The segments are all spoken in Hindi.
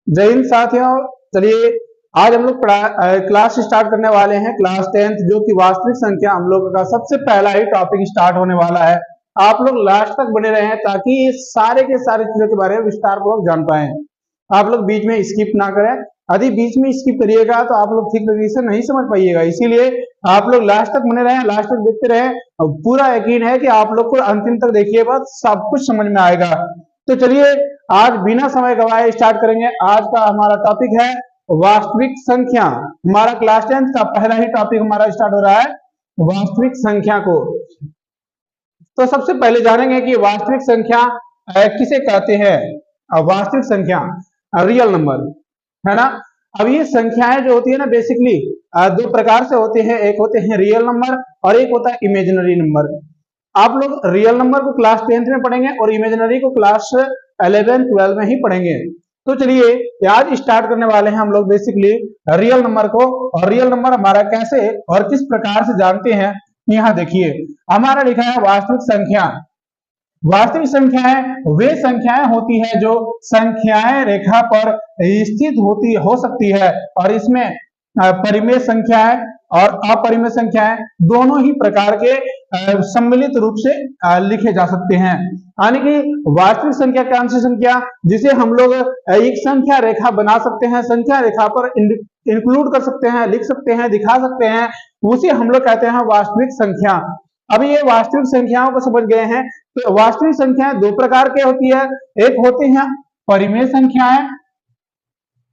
जय हिंद साथियों। चलिए आज हम लोग क्लास स्टार्ट करने वाले हैं, क्लास 10th, जो कि वास्तविक संख्या हम लोगों का सबसे पहला ही टॉपिक स्टार्ट होने वाला है। आप लोग लास्ट तक बने रहे हैं ताकि ये सारे के सारे चीजों के बारे में विस्तार पूर्वक जान पाए। आप लोग बीच में स्किप ना करें। यदि बीच में स्किप करिएगा तो आप लोग ठीक तरीके से नहीं समझ पाइएगा, इसीलिए आप लोग लास्ट तक बने रहें, लास्ट तक देखते रहें। पूरा यकीन है कि आप लोग को अंतिम तक देखिएगा सब कुछ समझ में आएगा। तो चलिए आज बिना समय गवाए स्टार्ट करेंगे। आज का हमारा टॉपिक है वास्तविक संख्या। हमारा क्लास 10th का पहला ही टॉपिक हमारा स्टार्ट हो रहा है वास्तविक संख्या को। तो सबसे पहले जानेंगे कि वास्तविक संख्या किसे कहते हैं। वास्तविक संख्या रियल नंबर है ना। अब ये संख्याएं जो होती है ना, बेसिकली दो प्रकार से होते हैं, एक होते हैं रियल नंबर और एक होता है इमेजिनरी नंबर। आप लोग रियल नंबर को क्लास 10th में पढ़ेंगे और इमेजिनरी को क्लास 11 12 में ही पढ़ेंगे। तो चलिए आज स्टार्ट करने वाले हैं हम लोग बेसिकली रियल नंबर को। और रियल नंबर हमारा कैसे और किस प्रकार से जानते हैं, यहाँ देखिए हमारा लिखा है वास्तविक संख्या। वास्तविक संख्याएं वे संख्याएं होती है जो संख्याएं रेखा पर स्थित हो सकती है, और इसमें परिमेय संख्याएं और अपरिमेय संख्याएं दोनों ही प्रकार के सम्मिलित रूप से लिखे जा सकते हैं। यानी कि वास्तविक संख्या कौन सी संख्या जिसे हम लोग एक संख्या रेखा बना सकते हैं, संख्या रेखा पर इंक्लूड कर सकते हैं, लिख सकते हैं, दिखा सकते हैं, उसे हम लोग कहते हैं वास्तविक संख्या। अब ये वास्तविक संख्याओं को समझ गए हैं। तो वास्तविक संख्याएं दो प्रकार के होती है, एक होती हैं परिमेय संख्याएं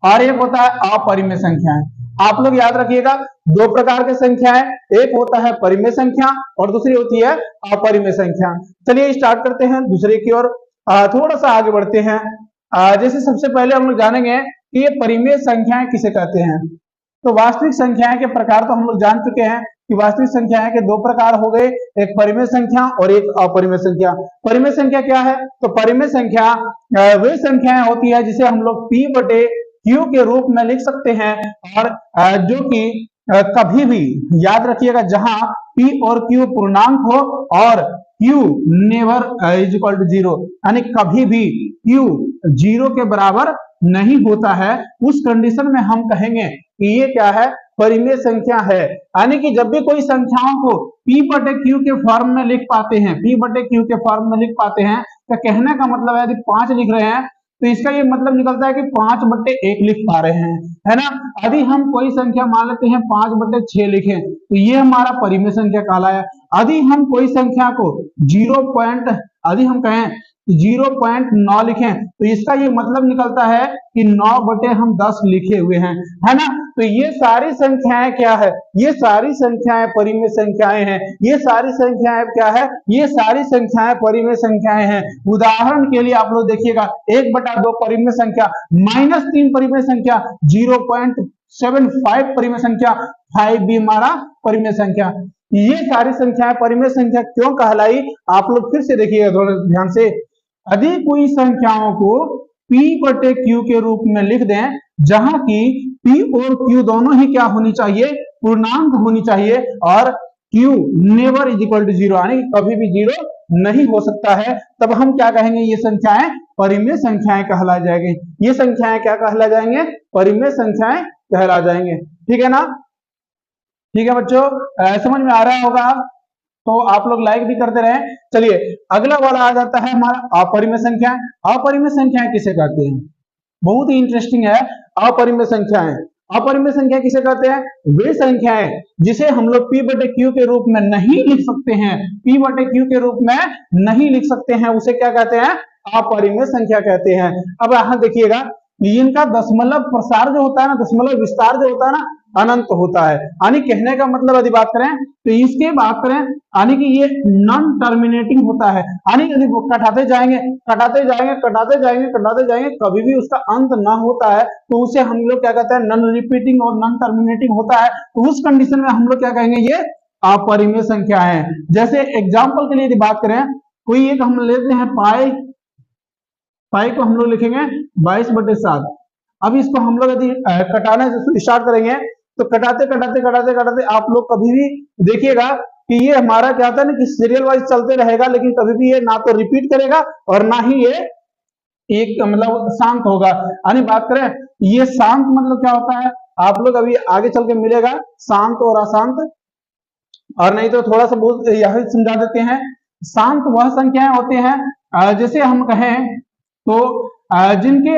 और एक होता है अपरिमेय संख्याएं। आप लोग याद रखिएगा दो प्रकार की संख्याएं, एक होता है परिमेय संख्या और दूसरी होती है अपरिमेय संख्या। चलिए स्टार्ट करते हैं दूसरे की ओर, थोड़ा सा आगे बढ़ते हैं। जैसे सबसे पहले हम लोग जानेंगे कि ये परिमेय संख्याएं किसे कहते हैं। तो वास्तविक संख्याएं के प्रकार तो हम लोग जान चुके हैं कि वास्तविक संख्याएं के दो प्रकार हो गए, एक परिमेय संख्या और एक अपरिमेय संख्या। परिमेय संख्या क्या है? तो परिमेय संख्या वे संख्याएं होती है जिसे हम लोग P बटे Q के रूप में लिख सकते हैं, और जो कि कभी भी याद रखिएगा जहां P और Q पूर्णांक हो और Q never is equal to 0, यानी कभी भी Q 0 के बराबर नहीं होता है, उस कंडीशन में हम कहेंगे कि ये क्या है, परिमेय संख्या है। यानी कि जब भी कोई संख्याओं को P बटे Q के फॉर्म में लिख पाते हैं, P बटे Q के फॉर्म में लिख पाते हैं, तो कहने का मतलब है यदि 5 लिख रहे हैं तो इसका ये मतलब निकलता है कि 5 बटे 1 लिख पा रहे हैं, है ना। यदि हम कोई संख्या मान लेते हैं 5 बटे 6 लिखें तो ये हमारा परिमेय संख्या कहलाया। यदि हम कोई संख्या को यदि हम कहें 0.9 लिखें तो इसका ये मतलब निकलता है कि 9 बटे हम 10 लिखे हुए हैं, है ना। तो ये सारी संख्याएं क्या है, ये सारी संख्याएं परिमेय संख्याएं हैं। ये सारी संख्याएं क्या है, ये सारी संख्याएं परिमेय संख्याएं हैं। उदाहरण के लिए आप लोग देखिएगा 1/2 परिमेय संख्या, -3 परिमेय संख्या, 0.75 परिमेय संख्या, 5 भी हमारा परिमेय संख्या। ये सारी संख्याएं परिमेय संख्या क्यों कहलाई, आप लोग फिर से देखिएगा थोड़ा ध्यान से। यदि कोई संख्याओं को P बटे Q के रूप में लिख दें, जहां की P और Q दोनों ही क्या होनी चाहिए, पूर्णांक होनी चाहिए, और Q never is equal to 0, यानी कभी भी 0 नहीं हो सकता है, तब हम क्या कहेंगे, ये संख्याएं परिमेय संख्याएं कहला जाएंगे। ये संख्याएं क्या कहला जाएंगे, परिमेय संख्याएं कहला जाएंगे। ठीक है ना, ठीक है बच्चों, समझ में आ रहा होगा तो आप लोग लाइक भी करते रहे। चलिए अगला वाला आ जाता है हमारा अपरिमेय संख्या। अपरिमेय संख्याएं किसे कहते हैं, बहुत ही इंटरेस्टिंग है। अपरिमेय संख्याएं, अपरिमेय संख्या किसे कहते हैं, वे संख्याएं जिसे हम लोग P बटे Q के रूप में नहीं लिख सकते हैं, P बटे Q के रूप में नहीं लिख सकते हैं, उसे क्या कहते हैं, अपरिमेय संख्या कहते हैं। अब यहां देखिएगा इनका दशमलव प्रसार जो होता है ना, दशमलव विस्तार जो होता है ना, अनंत होता है। यानी कहने का मतलब यदि बात करें तो इसके बात करें, यानी कि ये नॉन टर्मिनेटिंग होता है। यानी यदि कटाते जाएंगे कटाते जाएंगे कटाते जाएंगे कटाते जाएंगे, कभी भी उसका अंत ना होता है, तो उसे हम लोग क्या कहते हैं, नॉन रिपीटिंग और नॉन टर्मिनेटिंग होता है। तो उस कंडीशन में हम लोग क्या कहेंगे, ये अपरिमेय संख्या है। जैसे एग्जाम्पल के लिए यदि बात करें, कोई एक हम लेते हैं पाई को हम लोग लिखेंगे 22/7। अब इसको हम लोग यदि कटाने से स्टार्ट करेंगे तो कटाते कटाते कटाते कटाते आप लोग कभी भी देखिएगा कि ये हमारा क्या होता है ना कि सीरियल वाइज चलते रहेगा, लेकिन कभी भी ये ना तो रिपीट करेगा और ना ही ये एक मतलब शांत होगा। यानी बात करें ये शांत मतलब क्या होता है, आप लोग अभी आगे चल के मिलेगा शांत और अशांत, और नहीं तो थोड़ा सा बोल यह समझा देते हैं। शांत वह संख्याएं होती हैं जैसे हम कहें तो जिनके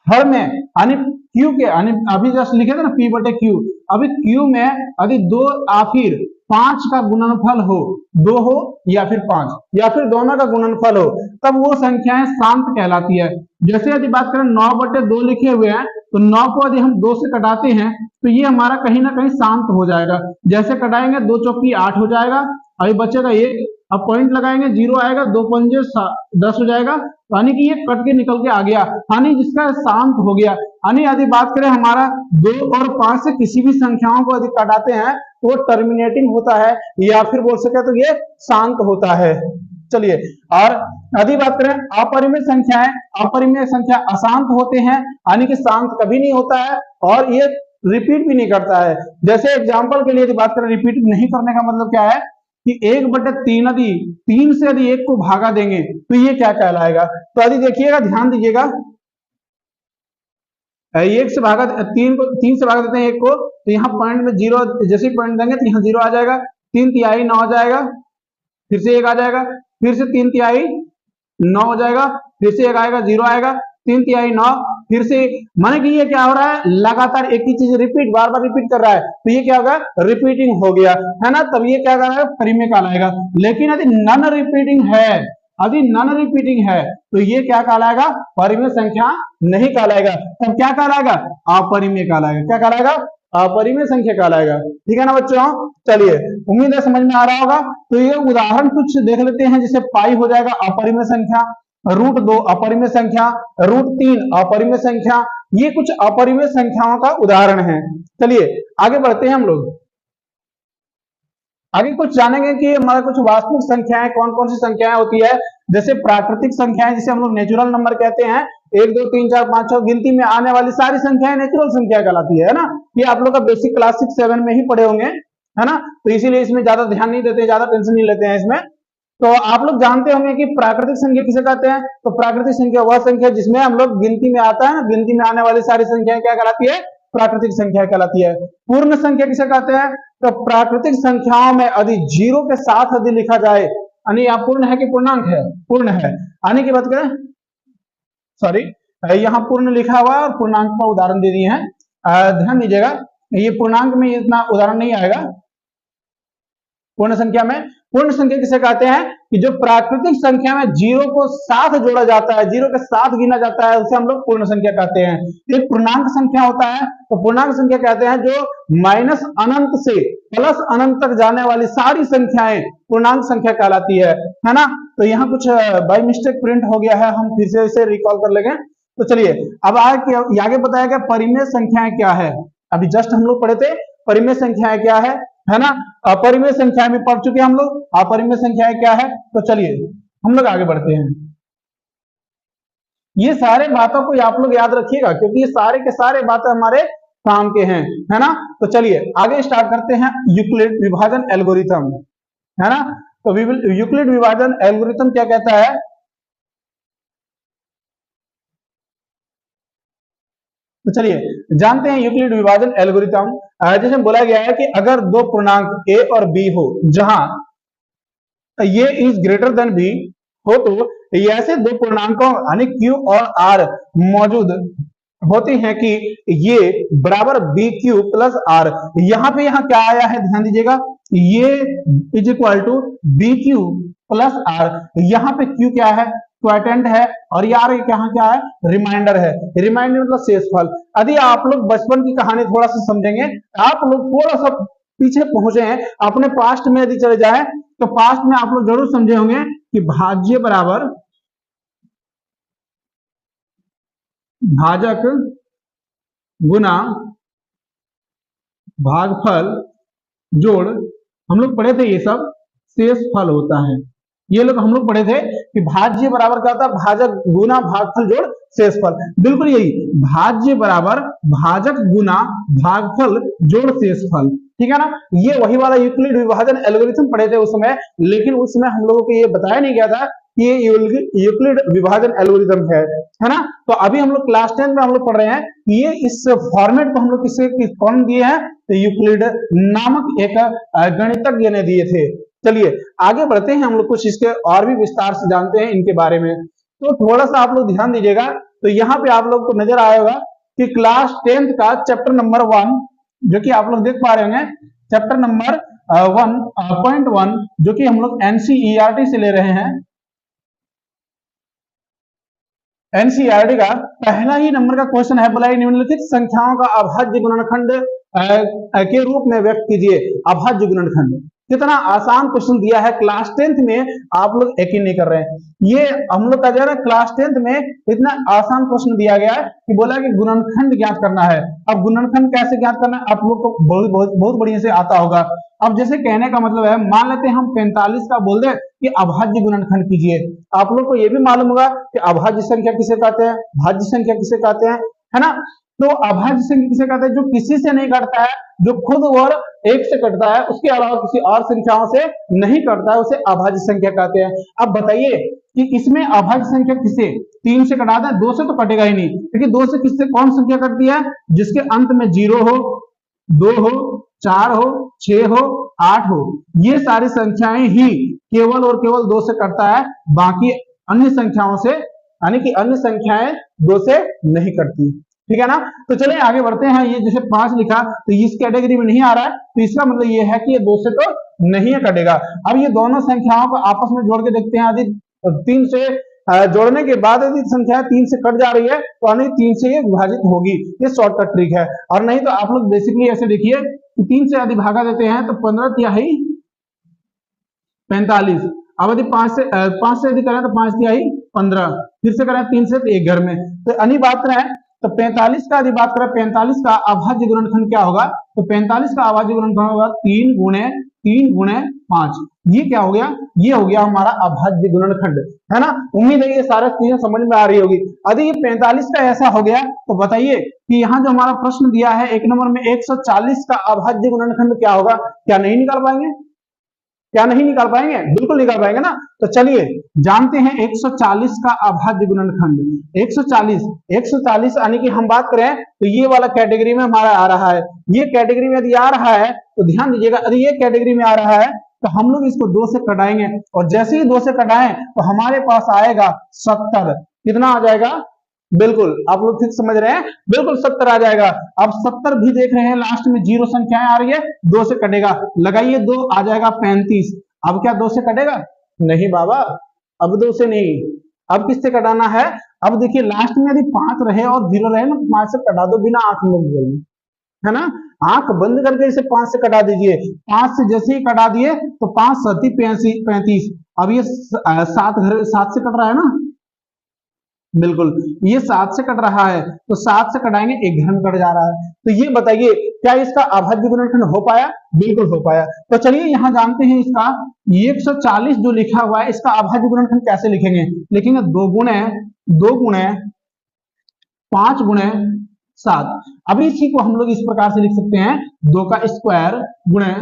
हर में यानी क्यू के यानी अभी जस्ट लिखे थे ना पी बटे क्यू, अभी क्यू में यदि 2 आखिर 5 का गुणनफल हो, 2 हो या फिर 5 या फिर दोनों का गुणनफल हो, तब वो संख्याएं शांत कहलाती है। जैसे यदि बात करें 9 बटे 2 लिखे हुए हैं, तो 9 को यदि हम 2 से कटाते हैं तो ये हमारा कहीं ना कहीं शांत हो जाएगा। जैसे कटाएंगे 2 चौकी 8 हो जाएगा, अभी बचेगा 1, अब पॉइंट लगाएंगे 0 आएगा, 2 पंजे 10 हो जाएगा, यानी कि ये कट के निकल के आ गया, यानी जिसका शांत हो गया। यानी यदि बात करें हमारा 2 और 5 से किसी भी संख्याओं को यदि काटाते हैं तो वो टर्मिनेटिंग होता है, या फिर बोल सके तो ये शांत होता है। चलिए, और यदि बात करें अपरिमेय संख्याएं, अपरिमेय संख्या अशांत होते हैं, यानी कि शांत कभी नहीं होता है और ये रिपीट भी नहीं करता है। जैसे एग्जाम्पल के लिए यदि बात करें रिपीट नहीं करने का मतलब क्या है कि 1/3 यदि 3 से यदि 1 को भागा देंगे तो ये क्या कहलाएगा। तो यदि देखिएगा, ध्यान दीजिएगा, 1 से भागा 3 को, 3 से भागा देते हैं 1 को, तो यहाँ पॉइंट में 0, जैसे पॉइंट देंगे तो यहाँ 0 आ जाएगा, 3 तिहाई 9 हो जाएगा, फिर से 1 आ जाएगा, फिर से 3 तिहाई 9 हो जाएगा, फिर से 1 आएगा, 0 आएगा, 3 तिहाई 9, फिर से, माने कि ये क्या हो रहा है, लगातार एक ही चीज रिपीट, बार बार रिपीट कर रहा है, तो ये क्या होगा, रिपीटिंग हो गया है ना, तब ये क्या कहलाएगा, परिमेय कहलाएगा। लेकिन यदि नॉन रिपीटिंग है, यदि नॉन रिपीटिंग है तो ये क्या कहलाएगा, परिमेय संख्या नहीं कहलाएगा, तब क्या कहलाएगा, अपरिमेय कहलाएगा। क्या कहलाएगा, अपरिमेय संख्या कहलाएगा। ठीक है ना बच्चों, चलिए उम्मीद है समझ में आ रहा होगा। तो ये उदाहरण कुछ देख लेते हैं, जैसे पाई हो जाएगा अपरिमेय संख्या, √2 अपरिमेय संख्या, √3 अपरिमेय संख्या, ये कुछ अपरिमेय संख्याओं का उदाहरण है। चलिए आगे बढ़ते हैं हम लोग, आगे कुछ जानेंगे कि हमारा कुछ वास्तविक संख्याएं कौन कौन सी संख्याएं होती है। जैसे प्राकृतिक संख्याएं, जिसे हम लोग नेचुरल नंबर कहते हैं, 1 2 3 4 5 6 गिनती में आने वाली सारी संख्याएं नेचुरल संख्या कहलाती है ना। ये आप लोग का बेसिक क्लास 6 7 में ही पढ़े होंगे, है ना, तो इसीलिए इसमें ज्यादा ध्यान नहीं देते, ज्यादा टेंशन नहीं लेते हैं इसमें। तो आप लोग जानते होंगे कि प्राकृतिक संख्या किसे कहते हैं। तो प्राकृतिक संख्या वह संख्या जिसमें हम लोग गिनती में आता है ना, गिनती में आने वाली सारी संख्याएं क्या कहलाती है, प्राकृतिक संख्या कहलाती है। पूर्ण संख्या किसे कहते हैं, तो प्राकृतिक संख्याओं में यदि 0 के साथ यदि लिखा जाए, यानी यहाँ पूर्ण है कि पूर्णांक है, पूर्ण है, आने की बात करें, सॉरी यहाँ पूर्ण लिखा हुआ है और पूर्णांक का उदाहरण दे दिए हैं, ध्यान दीजिएगा, ये पूर्णांक में इतना उदाहरण नहीं आएगा। पूर्ण संख्या में, पूर्ण संख्या किसे कहते हैं कि जो प्राकृतिक संख्या में 0 को साथ जोड़ा जाता है, 0 के साथ गिना जाता है, उसे हम लोग पूर्ण संख्या कहते हैं। एक पूर्णांक संख्या होता है, तो पूर्णांक संख्या कहते हैं जो माइनस अनंत से प्लस अनंत तक जाने वाली सारी संख्याएं पूर्णांक संख्या कहलाती है ना। तो यहाँ कुछ बाय मिस्टेक प्रिंट हो गया है, हम फिर से इसे रिकॉल कर लेंगे। तो चलिए अब आगे बताया गया परिमेय संख्याएं क्या है। अभी जस्ट हम लोग पढ़े थे परिमेय संख्याएं क्या है ना। अपरिमेय संख्याएं भी पढ़ चुके हैं हम लोग, अपरिमेय संख्याएं क्या है। तो चलिए हम लोग आगे बढ़ते हैं। ये सारे बातों को आप लोग याद रखिएगा, क्योंकि ये सारे के सारे बातें हमारे काम के हैं, है ना। तो चलिए आगे स्टार्ट करते हैं यूक्लिड विभाजन एल्गोरिथम, है ना। तो यूक्लिड विभाजन एल्गोरिथम क्या कहता है, तो चलिए जानते हैं यूक्लिड विभाजन एल्गोरिथम। जैसे बोला गया है कि अगर दो पूर्णांक a और b हो, जहां ये इज ग्रेटर देन b हो, तो ऐसे दो पूर्णांकों यानी q और r मौजूद होते हैं कि ये बराबर BQ प्लस R। यहाँ क्या आया है, ध्यान दीजिएगा, ये इज इक्वल टू BQ प्लस R। यहाँ पे Q क्या है, क्वाटेंट है, और यार यहाँ क्या है, रिमाइंडर है। रिमाइंडर मतलब शेषफल। यदि आप लोग बचपन की कहानी थोड़ा सा समझेंगे, आप लोग थोड़ा सा पीछे पहुंचे हैं, अपने पास्ट में यदि चले जाए तो पास्ट में आप लोग जरूर समझे होंगे कि भाज्य बराबर भाजक गुना भागफल जोड़, हम लोग पढ़े थे ये सब शेषफल होता है। ये लोग हम लोग पढ़े थे कि भाज्य बराबर क्या होता है, भाजक गुना भागफल जोड़ शेषफल। बिल्कुल यही, भाज्य बराबर भाजक गुना भागफल जोड़ शेषफल, ठीक है ना। ये वही वाला यूक्लिड विभाजन एल्गोरिथम पढ़े थे उस समय, लेकिन उस समय हम लोगों को ये बताया नहीं गया था कि ये यूक्लिड विभाजन एल्गोरिथम है ना। तो अभी हम लोग क्लास 10 में हम लोग पढ़ रहे हैं कि ये इस फॉर्मेट को हम लोग कौन दिए हैं, तो यूक्लिड नामक एक गणितज्ञ ने दिए थे। चलिए आगे बढ़ते हैं, हम लोग कुछ इसके और भी विस्तार से जानते हैं इनके बारे में। तो थोड़ा सा आप लोग ध्यान दीजिएगा, तो यहाँ पे आप लोग को नजर आएगा कि क्लास 10 का चैप्टर नंबर 1 जो कि आप लोग देख पा रहे होंगे, चैप्टर नंबर 1.1 जो कि हम लोग एनसीईआरटी से ले रहे हैं। एनसीईआरटी का पहला ही नंबर का क्वेश्चन है, बोला निम्नलिखित संख्याओं का अभाज्य गुणनखंड के रूप में व्यक्त कीजिए। अभाज्य गुणनखंड कितना आसान क्वेश्चन दिया है, क्लास 10th में आप लोग यकीन नहीं कर रहे हैं। ये हम लोग का जो है क्लास 10th में इतना आसान क्वेश्चन दिया गया है कि बोला कि गुणनखंड ज्ञात करना है। अब गुणनखंड कैसे ज्ञात करना है आप लोग को बहुत बढ़िया से आता होगा। अब जैसे कहने का मतलब है, मान लेते हैं हम 45 का बोल दे कि अभाज्य गुणनखंड कीजिए। आप लोग को यह भी मालूम होगा कि अभाज्य संख्या किसे कहते हैं, भाज्य संख्या किसे कहते हैं, है ना। तो अभाज्य संख्या किसे कहते हैं, जो किसी से नहीं कटता है, जो खुद और एक से कटता है, उसके अलावा किसी और संख्याओं से नहीं कटता है, उसे अभाज्य संख्या कहते हैं। अब बताइए कि इसमें अभाज्य संख्या किसे 3 से कटा दें, 2 से तो कटेगा ही नहीं, क्योंकि 2 से किससे कौन संख्या कटती है, जिसके अंत में 0 हो, 2 हो, 4 हो, 6 हो, 8 हो, ये सारी संख्याएं ही केवल और केवल 2 से कटता है, बाकी अन्य संख्याओं से, यानी कि अन्य संख्याएं 2 से नहीं कटती। ठीक है ना। तो चलिए आगे बढ़ते हैं। ये जैसे 5 लिखा तो इस कैटेगरी में नहीं आ रहा है, तो इसका मतलब ये है कि ये 2 से तो नहीं कटेगा। अब ये दोनों संख्याओं को आपस में जोड़ के देखते हैं। यदि 3 से जोड़ने के बाद यदि संख्या 3 से कट जा रही है तो 3 से ये विभाजित होगी, ये शॉर्टकट ट्रिक है। और नहीं तो आप लोग बेसिकली ऐसे देखिए कि 3 से यदि भागा देते हैं तो 15 तिहाई 45। अब यदि 5 से यदि करें तो 5 तिहाई 15, फिर से करें 3 से तो एक घर में, तो अन्य बात करें तो 45 का यदि बात करें, 45 का अभाज्य गुणनखंड क्या होगा, तो 45 का अभाज्य गुणनखंड होगा 3 गुणे 5। ये क्या हो गया, ये हो गया हमारा अभाज्य गुणनखंड, है ना। उम्मीद है ये सारी चीजें समझ में आ रही होगी। यदि ये 45 का ऐसा हो गया तो बताइए कि यहाँ जो हमारा प्रश्न दिया है 1 नंबर में 140 का अभाज्य गुणनखंड क्या होगा, क्या नहीं निकाल पाएंगे, क्या नहीं निकाल पाएंगे, बिल्कुल निकाल पाएंगे ना। तो चलिए जानते हैं 140 का अभाज्य गुणनखंड। 140 यानी कि हम बात करें तो ये वाला कैटेगरी में हमारा आ रहा है। ये कैटेगरी में यदि आ रहा है तो ध्यान दीजिएगा, यदि ये कैटेगरी में आ रहा है तो हम लोग इसको 2 से कटाएंगे, और जैसे ही 2 से कटाएं तो हमारे पास आएगा 70। कितना आ जाएगा, बिल्कुल आप लोग ठीक समझ रहे हैं, बिल्कुल 70 आ जाएगा। अब 70 भी देख रहे हैं लास्ट में 0 संख्याएं आ रही है, 2 से कटेगा, लगाइए 2 आ जाएगा 35। अब क्या 2 से कटेगा, नहीं बाबा, अब 2 से नहीं, अब किससे कटाना है। अब देखिए लास्ट में यदि 5 रहे और 0 रहे ना, 5 से कटा दो बिना आंख बंद कर, है ना। आंख बंद करके इसे 5 से कटा दीजिए। 5 से जैसे ही कटा दिए तो 5 7 35। अब ये 7 से कट रहा है ना, बिल्कुल ये 7 से कट रहा है, तो 7 से कटाएंगे, एक घर में कट जा रहा है। तो ये बताइए क्या इसका अभाज्य गुणनखंड हो पाया, बिल्कुल हो पाया। तो चलिए यहां जानते हैं इसका 140 जो लिखा हुआ है इसका अभाज्य गुणनखंड कैसे लिखेंगे। लिखेंगे 2 गुणे 5 गुणे 7। अभी इसी को हम लोग इस प्रकार से लिख सकते हैं 2 का स्क्वायर गुणे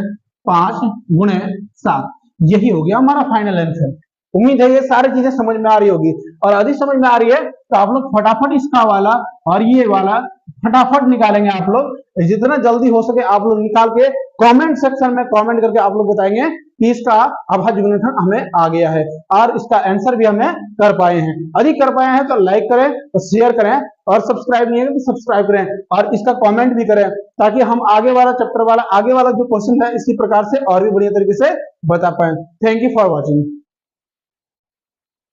5 गुणे 7। यही हो गया हमारा फाइनल आंसर। उम्मीद है ये सारी चीजें समझ में आ रही होगी, और यदि समझ में आ रही है तो आप लोग फटाफट इसका वाला और ये वाला फटाफट निकालेंगे। आप लोग जितना जल्दी हो सके आप लोग निकाल के कमेंट सेक्शन में कमेंट करके आप लोग बताएंगे कि इसका अभाज्य गुणनखंड हमें आ गया है और इसका आंसर भी हमें कर पाए हैं। यदि कर पाए हैं तो लाइक करें, तो शेयर करें, और सब्सक्राइब नहीं है तो सब्सक्राइब करें, और इसका कमेंट भी करें, ताकि हम आगे वाला चैप्टर वाला आगे वाला जो क्वेश्चन है इसी प्रकार से और भी बढ़िया तरीके से बता पाए। Thank you for watching.